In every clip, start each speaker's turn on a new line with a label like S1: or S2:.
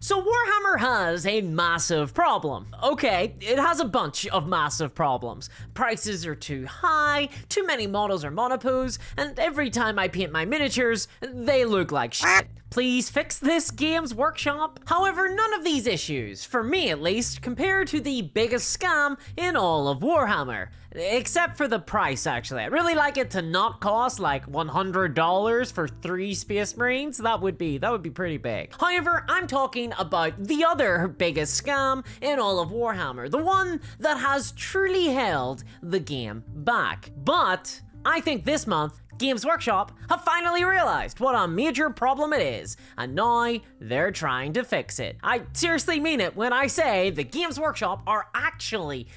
S1: So Warhammer has a massive problem. Okay, it has a bunch of massive problems. Prices are too high, too many models are monopos, and every time I paint my miniatures, they look like shit. Please fix this, Games Workshop. However, none of these issues, for me at least, compare to the biggest scam in all of Warhammer. Except for the price, actually. I'd really like it to not cost like $100 for 3 Space Marines. That would be pretty big. However, I'm talking about the other biggest scam in all of Warhammer. The one that has truly held the game back. But I think this month, Games Workshop have finally realized what a major problem it is, and now they're trying to fix it. I seriously mean it when I say the Games Workshop are actually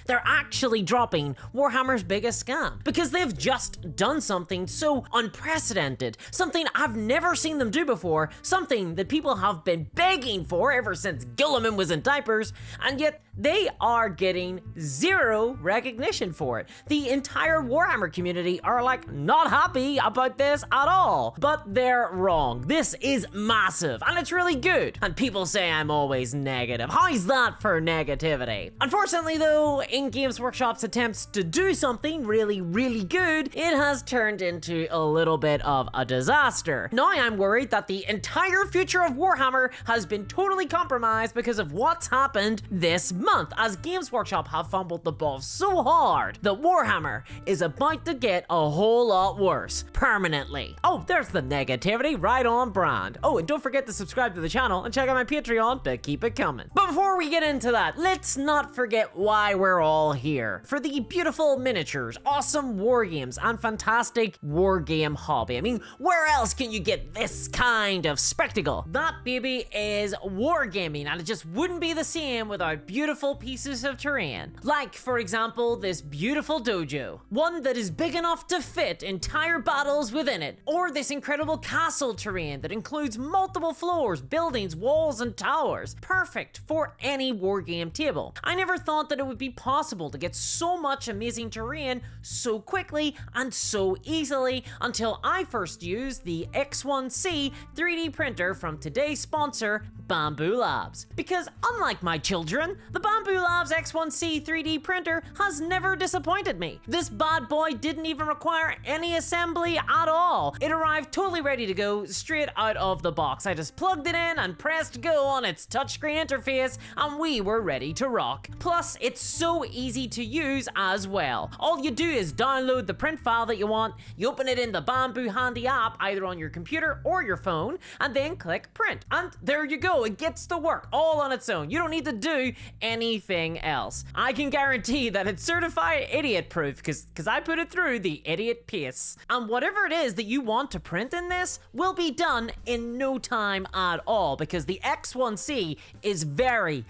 S1: dropping Warhammer's biggest scam, because they've just done something so unprecedented, something I've never seen them do before, something that people have been begging for ever since Gilliman was in diapers, and yet they are getting zero recognition for it. The entire Warhammer community are like not happy about this at all, but they're wrong. This is massive and it's really good. And people say I'm always negative. How's that for negativity? Unfortunately though, in Games Workshop's attempts to do something really good, it has turned into a little bit of a disaster. Now I'm worried that the entire future of Warhammer has been totally compromised because of what's happened this month, as Games Workshop have fumbled the ball so hard that Warhammer is about to get a whole lot worse. Permanently. Oh, there's the negativity right on brand. Oh, and don't forget to subscribe to the channel and check out my Patreon to keep it coming. But before we get into that, let's not forget why we're all here. For the beautiful miniatures, awesome war games, and fantastic war game hobby. I mean, where else can you get this kind of spectacle? That, baby, is wargaming, and it just wouldn't be the same without beautiful pieces of terrain. Like, for example, this beautiful dojo. One that is big enough to fit entire battles within it, or this incredible castle terrain that includes multiple floors, buildings, walls, and towers. Perfect for any wargame table. I never thought that it would be possible to get so much amazing terrain so quickly and so easily until I first used the X1C 3D printer from today's sponsor, Bambu Labs. Because unlike my children, the Bambu Labs X1C 3D printer has never disappointed me. This bad boy didn't even require any assembly at all. It arrived totally ready to go straight out of the box. I just plugged it in and pressed go on its touchscreen interface and we were ready to rock. Plus, it's so easy to use as well. All you do is download the print file that you want, you open it in the Bambu Handy app either on your computer or your phone, and then click print. And there you go, it gets to work all on its own. You don't need to do anything else. I can guarantee that it's certified idiot proof because I put it through the idiot pace. And whatever it is that you want to print in this will be done in no time at all because the X1C is very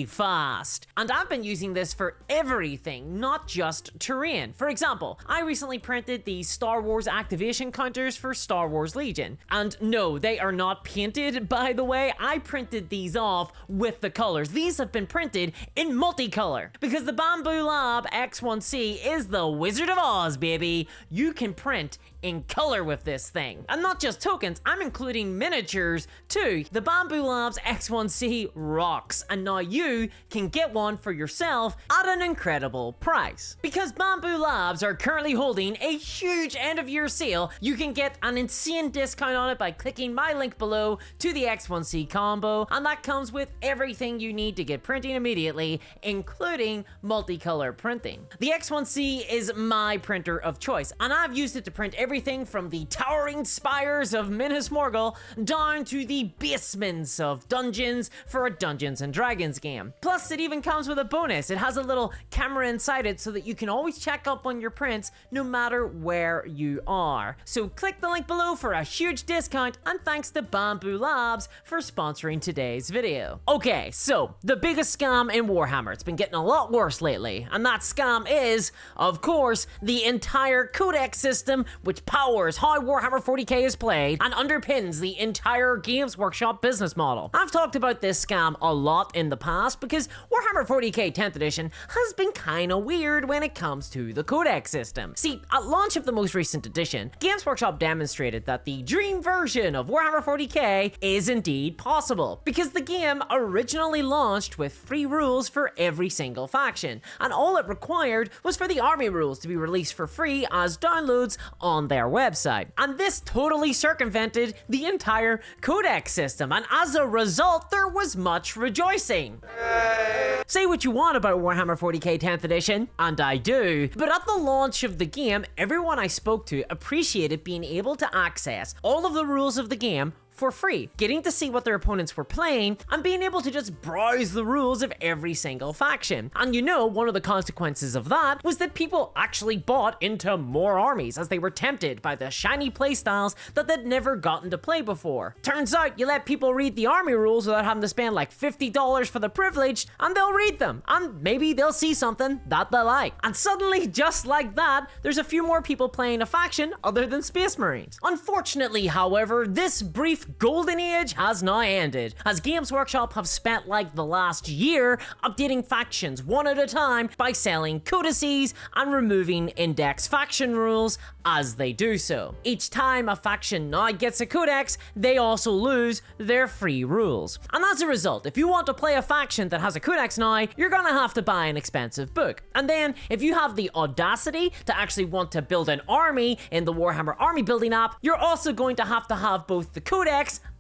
S1: fast. And I've been using this for everything, not just terrain. For example, I recently printed the Star Wars activation counters for Star Wars Legion. And no, they are not painted, by the way. I printed these off with the colors. These have been printed in multicolor because the Bambu Lab X1C is the Wizard of Oz, baby. You can print in color with this thing. And not just tokens, I'm including miniatures too. The Bambu Labs X1C rocks, and now you can get one for yourself at an incredible price. Because Bambu Labs are currently holding a huge end of year sale, you can get an insane discount on it by clicking my link below to the X1C combo, and that comes with everything you need to get printing immediately, including multicolor printing. The X1C is my printer of choice, and I've used it to print everything from the towering spires of Minas Morgul down to the basements of dungeons for a Dungeons and Dragons game. Plus, it even comes with a bonus. It has a little camera inside it so that you can always check up on your prints no matter where you are. So click the link below for a huge discount, and thanks to Bambu Labs for sponsoring today's video. Okay, so the biggest scam in Warhammer. It's been getting a lot worse lately, and that scam is, of course, the entire codex system, which powers how Warhammer 40k is played and underpins the entire Games Workshop business model. I've talked about this scam a lot in the past because Warhammer 40k 10th edition has been kinda weird when it comes to the codex system. See, at launch of the most recent edition, Games Workshop demonstrated that the dream version of Warhammer 40k is indeed possible, because the game originally launched with free rules for every single faction, and all it required was for the army rules to be released for free as downloads on their website. And this totally circumvented the entire codex system, and as a result, there was much rejoicing. Say what you want about Warhammer 40k 10th edition, and I do, but at the launch of the game, everyone I spoke to appreciated being able to access all of the rules of the game for free, getting to see what their opponents were playing, and being able to just browse the rules of every single faction. And you know, one of the consequences of that was that people actually bought into more armies as they were tempted by the shiny playstyles that they'd never gotten to play before. Turns out, you let people read the army rules without having to spend like $50 for the privilege, and they'll read them, and maybe they'll see something that they like. And suddenly, just like that, there's a few more people playing a faction other than Space Marines. Unfortunately, however, this brief golden age has now ended, as Games Workshop have spent like the last year updating factions one at a time by selling codices and removing index faction rules as they do so. Each time a faction now gets a codex, they also lose their free rules. And as a result, if you want to play a faction that has a codex now, you're gonna have to buy an expensive book. And then, if you have the audacity to actually want to build an army in the Warhammer Army Building app, you're also going to have both the codex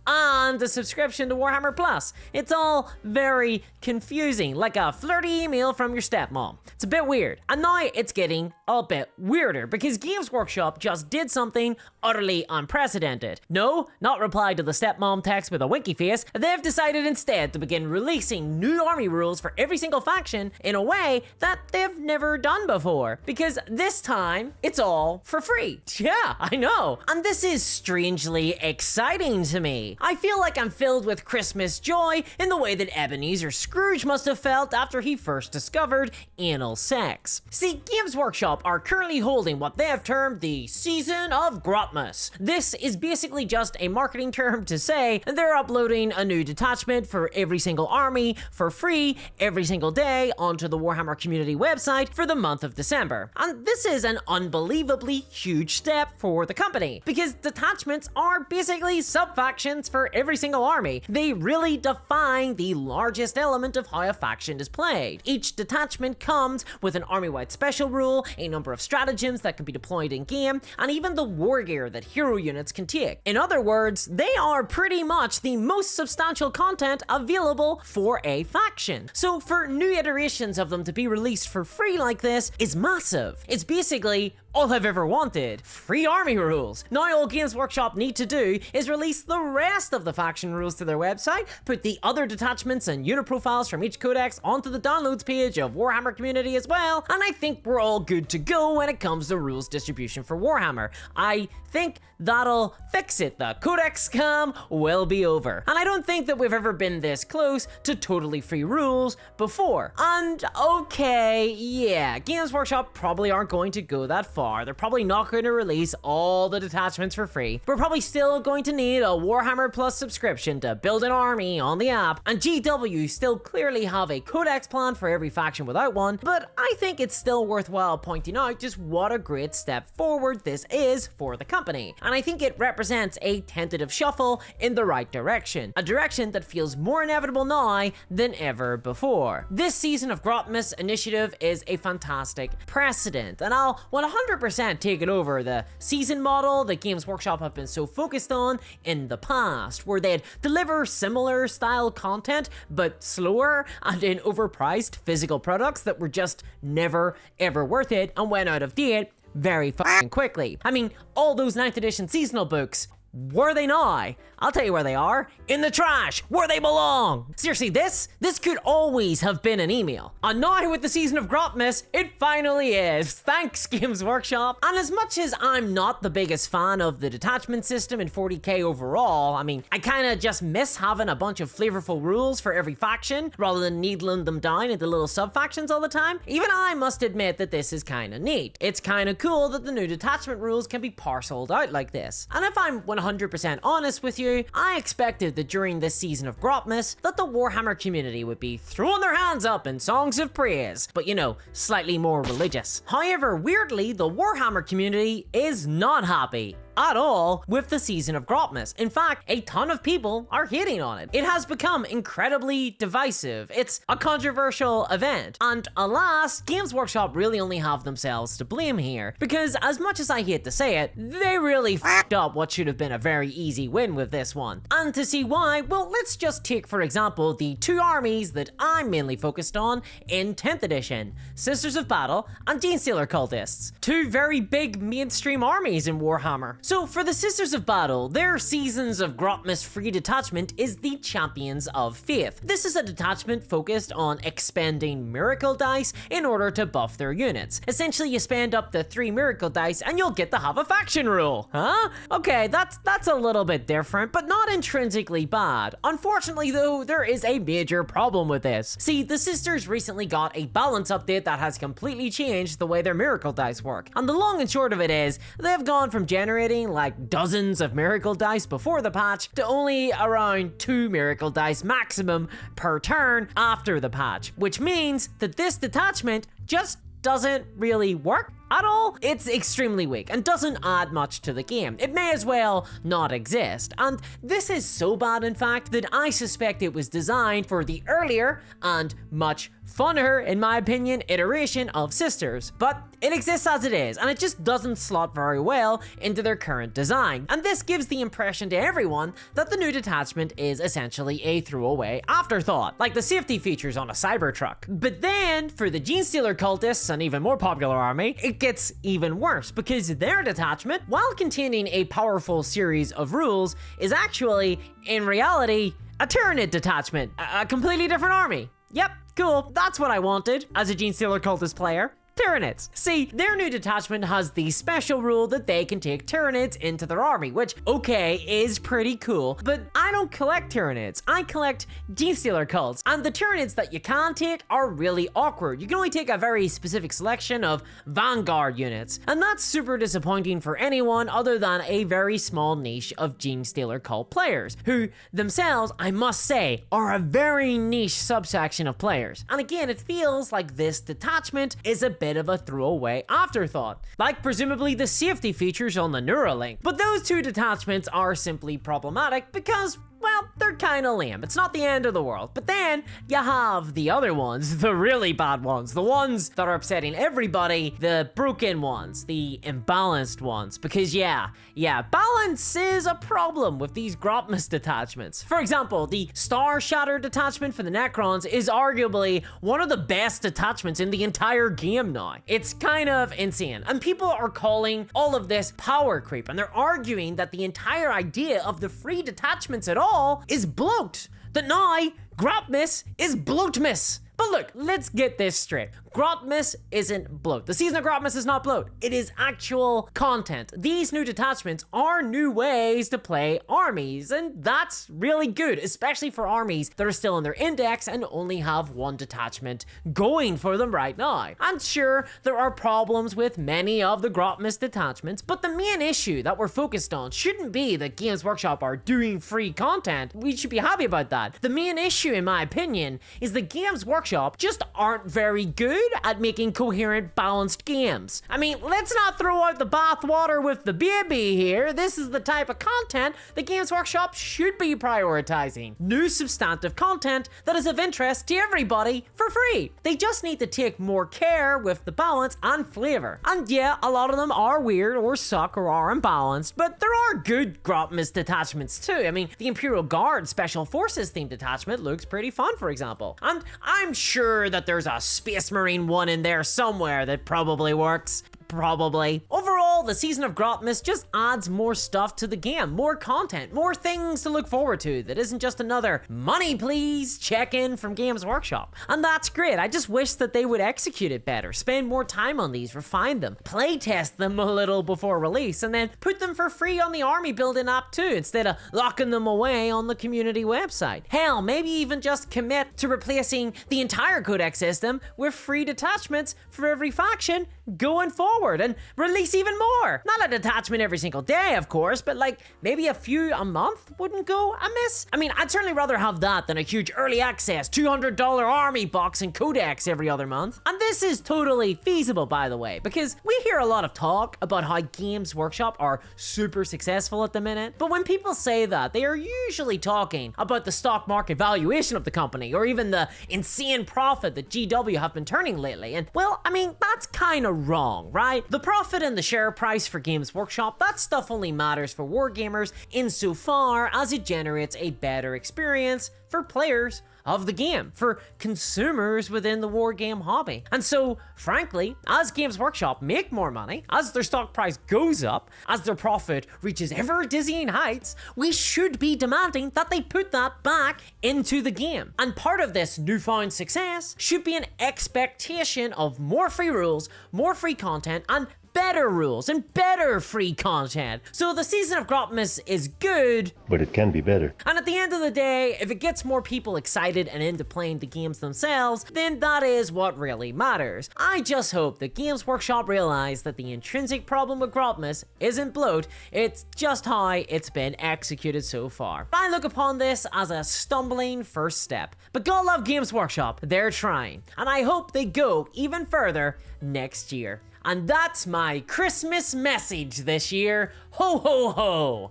S1: and a subscription to Warhammer Plus. It's all very confusing, like a flirty email from your stepmom. It's a bit weird. And now it's getting a bit weirder, because Games Workshop just did something utterly unprecedented. No, not reply to the stepmom text with a winky face. They've decided instead to begin releasing new army rules for every single faction in a way that they've never done before. Because this time, it's all for free. Yeah, I know. And this is strangely exciting to me. I feel like I'm filled with Christmas joy in the way that Ebenezer Scrooge must have felt after he first discovered anal sex. See, Games Workshop are currently holding what they have termed the Season of Grotmas. This is basically just a marketing term to say they're uploading a new detachment for every single army for free every single day onto the Warhammer community website for the month of December. And this is an unbelievably huge step for the company, because detachments are basically sub-factions for every single army. They really define the largest element of how a faction is played. Each detachment comes with an army-wide special rule, a number of stratagems that can be deployed in-game, and even the war gear that hero units can take. In other words, they are pretty much the most substantial content available for a faction. So for new iterations of them to be released for free like this is massive. It's basically all I've ever wanted. Free army rules. Now all Games Workshop need to do is release the rest of the faction rules to their website, put the other detachments and unit profiles from each codex onto the downloads page of Warhammer Community as well, and I think we're all good to go when it comes to rules distribution for Warhammer. I think that'll fix it. The codex scam will be over. And I don't think that we've ever been this close to totally free rules before. And okay, yeah, Games Workshop probably aren't going to go that far. They're probably not going to release all the detachments for free. We're probably still going to need a Warhammer Plus subscription to build an army on the app, and GW still clearly have a codex plan for every faction without one, but I think it's still worthwhile pointing out just what a great step forward this is for the company. And I think it represents a tentative shuffle in the right direction, a direction that feels more inevitable now than ever before. This Season of Grotmas initiative is a fantastic precedent, and I'll 100% take it over the season model that Games Workshop have been so focused on in the past, where they'd deliver similar style content but slower and in overpriced physical products that were just never ever worth it and went out of date very fucking quickly. I mean, all those 9th edition seasonal books, were they now? I'll tell you where they are. In the trash, where they belong. Seriously, this could always have been an email. And now with the season of Grotmas, it finally is. Thanks, Games Workshop. And as much as I'm not the biggest fan of the detachment system in 40k overall, I mean, I kinda just miss having a bunch of flavorful rules for every faction, rather than needling them down into little sub-factions all the time. Even I must admit that this is kinda neat. It's kinda cool that the new detachment rules can be parceled out like this. And if I'm 100% honest with you, I expected that during this season of Grotmas, that the Warhammer community would be throwing their hands up in songs of praise, but you know, slightly more religious. However, weirdly, the Warhammer community is not happy at all with the season of Grotmas. In fact, a ton of people are hating on it. It has become incredibly divisive. It's a controversial event. And alas, Games Workshop really only have themselves to blame here. Because as much as I hate to say it, they really f***ed up what should have been a very easy win with this one. And to see why, well, let's just take, for example, the two armies that I'm mainly focused on in 10th edition, Sisters of Battle and Genestealer Cultists. Two very big mainstream armies in Warhammer. So for the Sisters of Battle, their Seasons of Grotmas free detachment is the Champions of Faith. This is a detachment focused on expending miracle dice in order to buff their units. Essentially, you spend up to 3 miracle dice and you'll get to have a faction rule. Huh? Okay, that's a little bit different, but not intrinsically bad. Unfortunately though, there is a major problem with this. See, the Sisters recently got a balance update that has completely changed the way their miracle dice work. And the long and short of it is, they've gone from generating like dozens of miracle dice before the patch to only around 2 miracle dice maximum per turn after the patch, which means that this detachment just doesn't really work at all. It's extremely weak and doesn't add much to the game. It may as well not exist. And this is so bad, in fact, that I suspect it was designed for the earlier and much funner, in my opinion, iteration of Sisters. But it exists as it is, and it just doesn't slot very well into their current design. And this gives the impression to everyone that the new detachment is essentially a throwaway afterthought, like the safety features on a Cybertruck. But then, for the Genestealer Cultists, an even more popular army, it gets even worse, because their detachment, while containing a powerful series of rules, is actually, in reality, a Tyranid detachment, a completely different army. Yep, cool, that's what I wanted as a Genestealer Cultist player. Tyranids. See, their new detachment has the special rule that they can take Tyranids into their army, which, okay, is pretty cool, but I don't collect Tyranids. I collect Genestealer cults, and the Tyranids that you can take are really awkward. You can only take a very specific selection of Vanguard units, and that's super disappointing for anyone other than a very small niche of Genestealer cult players, who themselves, I must say, are a very niche subsection of players. And again, it feels like this detachment is a bit of a throwaway afterthought, like presumably the safety features on the Neuralink. But those two detachments are simply problematic because, well, they're kinda lame. It's not the end of the world. But then you have the other ones, the really bad ones, the ones that are upsetting everybody, the broken ones, the imbalanced ones. Because yeah, balance is a problem with these Grotmas detachments. For example, the Star Shatter detachment for the Necrons is arguably one of the best detachments in the entire game now. It's kind of insane. And people are calling all of this power creep, and they're arguing that the entire idea of the free detachments at all is bloat. That now Grotmas is bloatmas. But look, let's get this straight. Grotmas isn't bloat. The season of Grotmas is not bloat. It is actual content. These new detachments are new ways to play armies, and that's really good, especially for armies that are still in their index and only have one detachment going for them right now. And sure, there are problems with many of the Grotmas detachments, but the main issue that we're focused on shouldn't be that Games Workshop are doing free content. We should be happy about that. The main issue, in my opinion, is that Games Workshop just aren't very good at making coherent, balanced games. I mean, let's not throw out the bathwater with the baby here. This is the type of content the Games Workshop should be prioritizing. New substantive content that is of interest to everybody for free. They just need to take more care with the balance and flavor. And yeah, a lot of them are weird or suck or are imbalanced, but there are good Grotmas detachments too. I mean, the Imperial Guard Special Forces themed detachment looks pretty fun, for example. And I'm sure that there's a Space Marine one in there somewhere that probably works. Probably. Overall, overall, the season of Grotmas just adds more stuff to the game, more content, more things to look forward to that isn't just another money please check-in from Games Workshop. And that's great. I just wish that they would execute it better, spend more time on these, refine them, playtest them a little before release, and then put them for free on the army building app too, instead of locking them away on the community website. Hell, maybe even just commit to replacing the entire codex system with free detachments for every faction going forward, and release even more. Not a detachment every single day, of course, but like maybe a few a month wouldn't go amiss. I mean, I'd certainly rather have that than a huge early access $200 army box and codex every other month. And this is totally feasible, by the way, because we hear a lot of talk about how Games Workshop are super successful at the minute, but when people say that, they are usually talking about the stock market valuation of the company, or even the insane profit that GW have been turning lately. And well, I mean, that's kind of wrong, right? The profit and the share price for Games Workshop, that stuff only matters for wargamers insofar as it generates a better experience for players of the game, for consumers within the wargame hobby. And so, frankly, as Games Workshop make more money, as their stock price goes up, as their profit reaches ever dizzying heights, we should be demanding that they put that back into the game. And part of this newfound success should be an expectation of more free rules, more free content, and better rules and better free content. So the season of Grotmas is good,
S2: but it can be better.
S1: And at the end of the day, if it gets more people excited and into playing the games themselves, then that is what really matters. I just hope that Games Workshop realize that the intrinsic problem with Grotmas isn't bloat, it's just how it's been executed so far. I look upon this as a stumbling first step, but God love Games Workshop, they're trying, and I hope they go even further next year. And that's my Christmas message this year. Ho ho ho!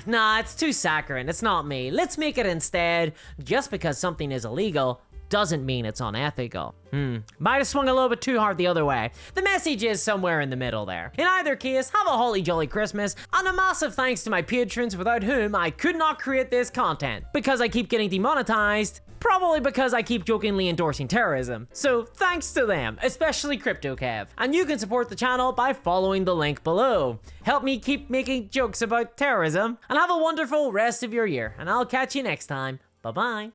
S1: Nah, it's too saccharine, it's not me. Let's make it instead, just because something is illegal doesn't mean it's unethical. Might have swung a little bit too hard the other way. The message is somewhere in the middle there. In either case, have a holly jolly Christmas, and a massive thanks to my patrons without whom I could not create this content. Because I keep getting demonetized, probably because I keep jokingly endorsing terrorism. So thanks to them, especially CryptoKev. And you can support the channel by following the link below. Help me keep making jokes about terrorism, and have a wonderful rest of your year, and I'll catch you next time. Bye-bye.